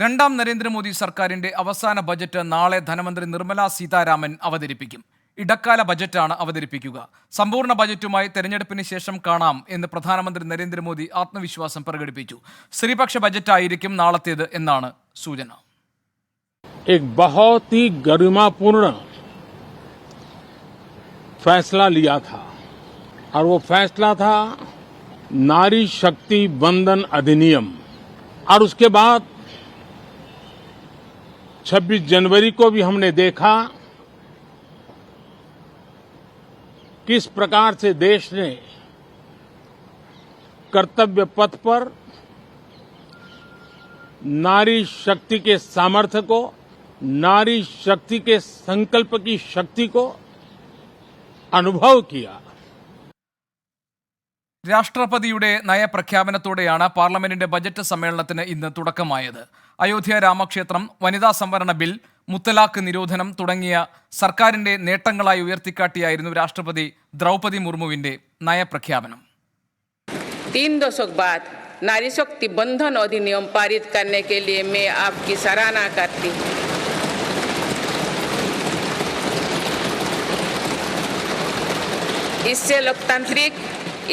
രണ്ടാം നരേന്ദ്രമോദി സർക്കാരിന്റെ അവസാന ബജറ്റ് നാളെ ധനമന്ത്രി നിർമ്മല സീതാരാമൻ അവതരിപ്പിക്കും. ഇടക്കാല ബജറ്റാണ് അവതരിപ്പിക്കുക. സമ്പൂർണ്ണ ബജറ്റുമായി തെരഞ്ഞെടുപ്പിന് ശേഷം കാണാം എന്ന് പ്രധാനമന്ത്രി നരേന്ദ്രമോദി ആത്മവിശ്വാസം പ്രകടിപ്പിച്ചു. സ്ത്രീപക്ഷ ബജറ്റായിരിക്കും നാളത്തേത് എന്നാണ് സൂചന. एक बहुत ही गरिमापूर्ण फैसला लिया था और वो फैसला था नारी शक्ति वंदन अधिनियम। और उसके बाद 26 जनवरी को भी हमने देखा किस प्रकार से देश ने कर्तव्य पथ पर नारी शक्ति के सामर्थ्य को, नारी शक्ति के संकल्प की शक्ति को अनुभव किया. രാഷ്ട്രപതിയുടെ നയപ്രഖ്യാപനത്തോടെയാണ് പാർലമെന്റിന്റെ ബജറ്റ് സമ്മേളനത്തിന് ഇന്ന് തുടക്കമായത്. അയോധ്യ രാമക്ഷേത്രം, വനിതാ സംവരണ ബിൽ, മുത്തലാഖ് നിരോധനം തുടങ്ങിയ സർക്കാരിന്റെ നേട്ടങ്ങളായി ഉയർത്തിക്കാട്ടിയായിരുന്നു രാഷ്ട്രപതി ദ്രൗപദി മുർമുവിന്റെ നയപ്രഖ്യാപനം. 3 दशक बाद नारी शक्ति बंधन अधिनियम पारित करने के लिए मैं आपकी सराहना करती हूँ.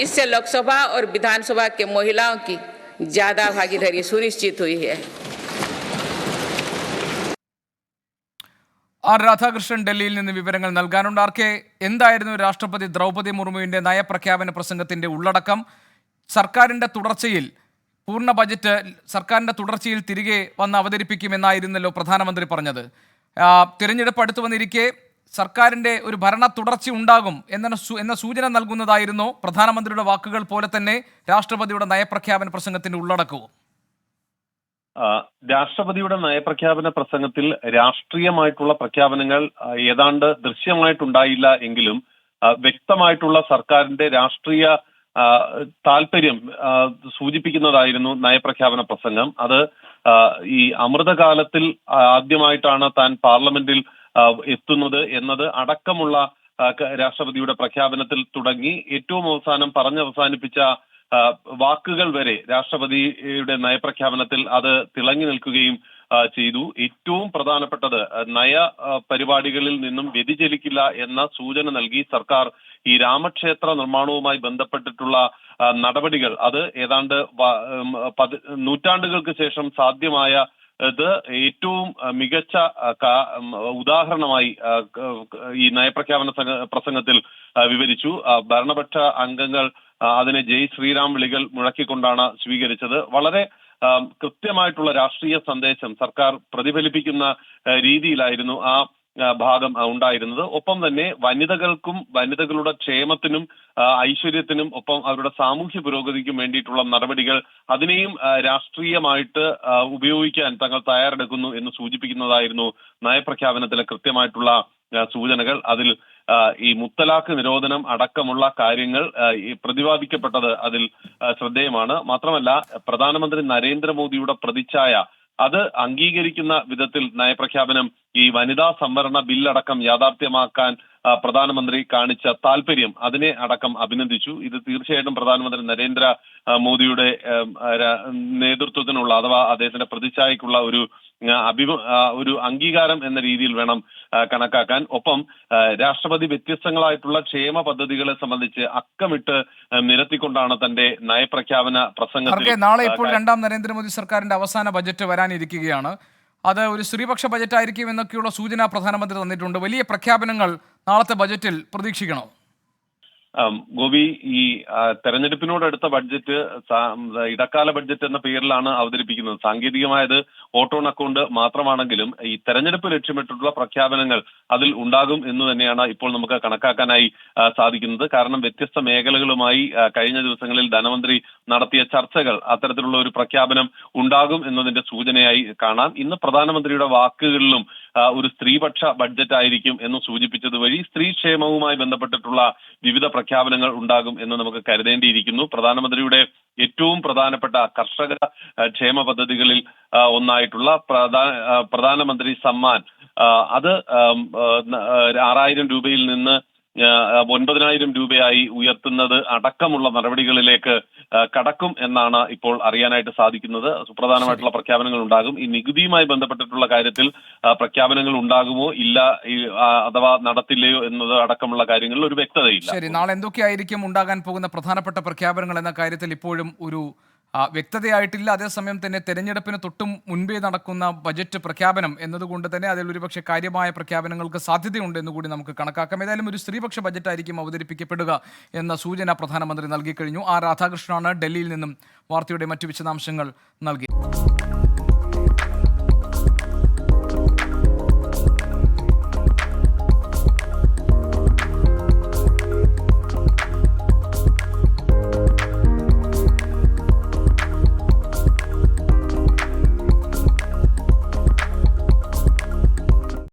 इससे लोकसभा और विधानसभा के महिलाओं की ज्यादा भागीदारी सुनिश्चित हुई है. ആർ രാധാകൃഷ്ണൻ ഡൽഹിയിൽ നിന്ന് വിവരങ്ങൾ നൽകാനുണ്ട്. ആർക്കെ, എന്തായിരുന്നു രാഷ്ട്രപതി ദ്രൗപദി മുർമുവിന്റെ നയപ്രഖ്യാപന പ്രസംഗത്തിന്റെ ഉള്ളടക്കം? സർക്കാരിന്റെ തുടർച്ചയിൽ പൂർണ്ണ ബജറ്റ് സർക്കാരിന്റെ തുടർച്ചയിൽ തിരികെ വന്ന് അവതരിപ്പിക്കുമെന്നായിരുന്നല്ലോ പ്രധാനമന്ത്രി പറഞ്ഞത്. തിരഞ്ഞെടുപ്പ് അടുത്തു വന്നിരിക്കെ സർക്കാരിന്റെ ഒരു ഭരണ തുടർച്ച ഉണ്ടാകും എന്ന സൂചന നൽകുന്നതായിരുന്നു പ്രധാനമന്ത്രിയുടെ വാക്കുകൾ പോലെ തന്നെ രാഷ്ട്രപതിയുടെ നയപ്രഖ്യാപന പ്രസംഗത്തിന്റെ ഉള്ളടക്കവും. രാഷ്ട്രപതിയുടെ നയപ്രഖ്യാപന പ്രസംഗത്തിൽ രാഷ്ട്രീയമായിട്ടുള്ള പ്രഖ്യാപനങ്ങൾ ഏതാണ്ട് ദൃശ്യമായിട്ടുണ്ടായില്ല എങ്കിലും വ്യക്തമായിട്ടുള്ള സർക്കാരിന്റെ രാഷ്ട്രീയ താല്പര്യം സൂചിപ്പിക്കുന്നതായിരുന്നു നയപ്രഖ്യാപന പ്രസംഗം. അത് ഈ അമൃതകാലത്തിൽ ആദ്യമായിട്ടാണ് താൻ പാർലമെന്റിൽ എത്തുന്നത് എന്നത് അടക്കമുള്ള രാഷ്ട്രപതിയുടെ പ്രഖ്യാപനത്തിൽ തുടങ്ങി ഏറ്റവും അവസാനം പറഞ്ഞവസാനിപ്പിച്ച വാക്കുകൾ വരെ രാഷ്ട്രപതിയുടെ നയപ്രഖ്യാപനത്തിൽ അത് തിളങ്ങി നിൽക്കുകയും ചെയ്തു. ഏറ്റവും പ്രധാനപ്പെട്ടത് നയ പരിപാടികളിൽ നിന്നും വ്യതിചലിക്കില്ല എന്ന സൂചന നൽകി സർക്കാർ ഈ രാമക്ഷേത്ര നിർമ്മാണവുമായി ബന്ധപ്പെട്ടിട്ടുള്ള നടപടികൾ അത് ഏതാണ്ട് നൂറ്റാണ്ടുകൾക്ക് ശേഷം സാധ്യമായ ഇത് ഏറ്റവും മികച്ച ഉദാഹരണമായി ഈ നയപ്രഖ്യാപന പ്രസംഗത്തിൽ വിവരിച്ചു. ഭരണപക്ഷ അംഗങ്ങൾ അതിനെ ജയ് ശ്രീറാം വിളികൾ മുഴക്കിക്കൊണ്ടാണ് സ്വീകരിച്ചത്. വളരെ കൃത്യമായിട്ടുള്ള രാഷ്ട്രീയ സന്ദേശം സർക്കാർ പ്രതിഫലിപ്പിക്കുന്ന രീതിയിലായിരുന്നു ആ ഭാഗം ഉണ്ടായിരുന്നത്. ഒപ്പം തന്നെ വനിതകൾക്കും വനിതകളുടെ ക്ഷേമത്തിനും ഐശ്വര്യത്തിനും ഒപ്പം അവരുടെ സാമൂഹ്യ പുരോഗതിക്കും വേണ്ടിയിട്ടുള്ള നടപടികൾ അതിനെയും രാഷ്ട്രീയമായിട്ട് ഉപയോഗിക്കാൻ തങ്ങൾ തയ്യാറെടുക്കുന്നു എന്ന് സൂചിപ്പിക്കുന്നതായിരുന്നു നയപ്രഖ്യാപനത്തിലെ കൃത്യമായിട്ടുള്ള സൂചനകൾ. അതിൽ ഈ മുത്തലാഖ് നിരോധനം അടക്കമുള്ള കാര്യങ്ങൾ പ്രതിപാദിക്കപ്പെട്ടത് അതിൽ ശ്രദ്ധേയമാണ്. മാത്രമല്ല പ്രധാനമന്ത്രി നരേന്ദ്രമോദിയുടെ പ്രതിച്ഛായ അത് അംഗീകരിക്കുന്ന വിധത്തിൽ നയപ്രഖ്യാപനം ഈ വനിതാ സംവരണ ബില്ലടക്കം യാഥാർത്ഥ്യമാക്കാൻ പ്രധാനമന്ത്രി കാണിച്ച താല്പര്യം അതിനെ അടക്കം അഭിനന്ദിച്ചു. ഇത് തീർച്ചയായിട്ടും പ്രധാനമന്ത്രി നരേന്ദ്ര മോദിയുടെ നേതൃത്വത്തിനുള്ള അഥവാ അദ്ദേഹത്തിന്റെ പ്രതിച്ഛായക്കുള്ള ഒരു അംഗീകാരം എന്ന രീതിയിൽ വേണം കണക്കാക്കാൻ. ഒപ്പം രാഷ്ട്രപതി വ്യത്യസ്തങ്ങളായിട്ടുള്ള ക്ഷേമ പദ്ധതികളെ സംബന്ധിച്ച് അക്കമിട്ട് നിരത്തിക്കൊണ്ടാണ് തന്റെ നയപ്രഖ്യാപന പ്രസംഗത്തിൽ. നാളെ ഇപ്പോൾ രണ്ടാം നരേന്ദ്രമോദി സർക്കാരിന്റെ അവസാന ബജറ്റ് വരാനിരിക്കുകയാണ്. അത് ഒരു സ്ത്രീപക്ഷ ബജറ്റ് ആയിരിക്കും എന്നൊക്കെയുള്ള സൂചന പ്രധാനമന്ത്രി തന്നിട്ടുണ്ട്. വലിയ പ്രഖ്യാപനങ്ങൾ നാളത്തെ ബജറ്റിൽ പ്രതീക്ഷിക്കണോ? ഗോപി, ഈ തെരഞ്ഞെടുപ്പിനോടടുത്ത ബഡ്ജറ്റ് ഇടക്കാല ബഡ്ജറ്റ് എന്ന പേരിലാണ് അവതരിപ്പിക്കുന്നത്. സാങ്കേതികമായത് ഓട്ടോ ഓൺ അക്കൗണ്ട് മാത്രമാണെങ്കിലും ഈ തെരഞ്ഞെടുപ്പ് ലക്ഷ്യമിട്ടിട്ടുള്ള പ്രഖ്യാപനങ്ങൾ അതിൽ ഉണ്ടാകും എന്ന് തന്നെയാണ് ഇപ്പോൾ നമുക്ക് കണക്കാക്കാനായി സാധിക്കുന്നത്. കാരണം വ്യത്യസ്ത മേഖലകളുമായി കഴിഞ്ഞ ദിവസങ്ങളിൽ ധനമന്ത്രി നടത്തിയ ചർച്ചകൾ അത്തരത്തിലുള്ള ഒരു പ്രഖ്യാപനം ഉണ്ടാകും എന്നതിന്റെ സൂചനയായി കാണാം. ഇന്ന് പ്രധാനമന്ത്രിയുടെ വാക്കുകളിലും ഒരു സ്ത്രീപക്ഷ ബഡ്ജറ്റ് ആയിരിക്കും എന്ന് സൂചിപ്പിച്ചത് വഴി സ്ത്രീ ക്ഷേമവുമായി ബന്ധപ്പെട്ടിട്ടുള്ള വിവിധ പ്രഖ്യാപനങ്ങൾ ഉണ്ടാകും എന്ന് നമുക്ക് കരുതേണ്ടിയിരിക്കുന്നു. പ്രധാനമന്ത്രിയുടെ ഏറ്റവും പ്രധാനപ്പെട്ട കർഷക ക്ഷേമ പദ്ധതികളിൽ ഒന്നായിട്ടുള്ള പ്രധാനമന്ത്രി സമ്മാൻ അത് 6000 രൂപയിൽ നിന്ന് 9,000 രൂപയായി ഉയർത്തുന്നത് അടക്കമുള്ള നടപടികളിലേക്ക് കടക്കും എന്നാണ് ഇപ്പോൾ അറിയാനായിട്ട് സാധിക്കുന്നത്. സുപ്രധാനമായിട്ടുള്ള പ്രഖ്യാപനങ്ങൾ ഉണ്ടാകും. ഈ നികുതിയുമായി ബന്ധപ്പെട്ടിട്ടുള്ള കാര്യത്തിൽ പ്രഖ്യാപനങ്ങൾ ഉണ്ടാകുമോ ഇല്ല, അഥവാ നടത്തില്ലയോ എന്നത് അടക്കമുള്ള കാര്യങ്ങളിൽ ഒരു വ്യക്തതയില്ല. ശരി, നാളെ എന്തൊക്കെയായിരിക്കും ഉണ്ടാകാൻ പോകുന്ന പ്രധാനപ്പെട്ട പ്രഖ്യാപനങ്ങൾ എന്ന കാര്യത്തിൽ ഇപ്പോഴും ഒരു വ്യക്തതയായിട്ടില്ല. അതേസമയം തന്നെ തെരഞ്ഞെടുപ്പിന് തൊട്ടും മുൻപേ നടക്കുന്ന ബജറ്റ് പ്രഖ്യാപനം എന്നതുകൊണ്ട് തന്നെ അതിൽ ഒരുപക്ഷെ കാര്യമായ പ്രഖ്യാപനങ്ങൾക്ക് സാധ്യതയുണ്ട് എന്നുകൂടി നമുക്ക് കണക്കാക്കാം. ഏതായാലും ഒരു സ്ത്രീപക്ഷ ബജറ്റായിരിക്കും അവതരിപ്പിക്കപ്പെടുക എന്ന സൂചന പ്രധാനമന്ത്രി നൽകിക്കഴിഞ്ഞു. ആർ രാധാകൃഷ്ണനാണ് ഡൽഹിയിൽ നിന്നും വാർത്തയുടെ മറ്റു വിശദാംശങ്ങൾ നൽകി.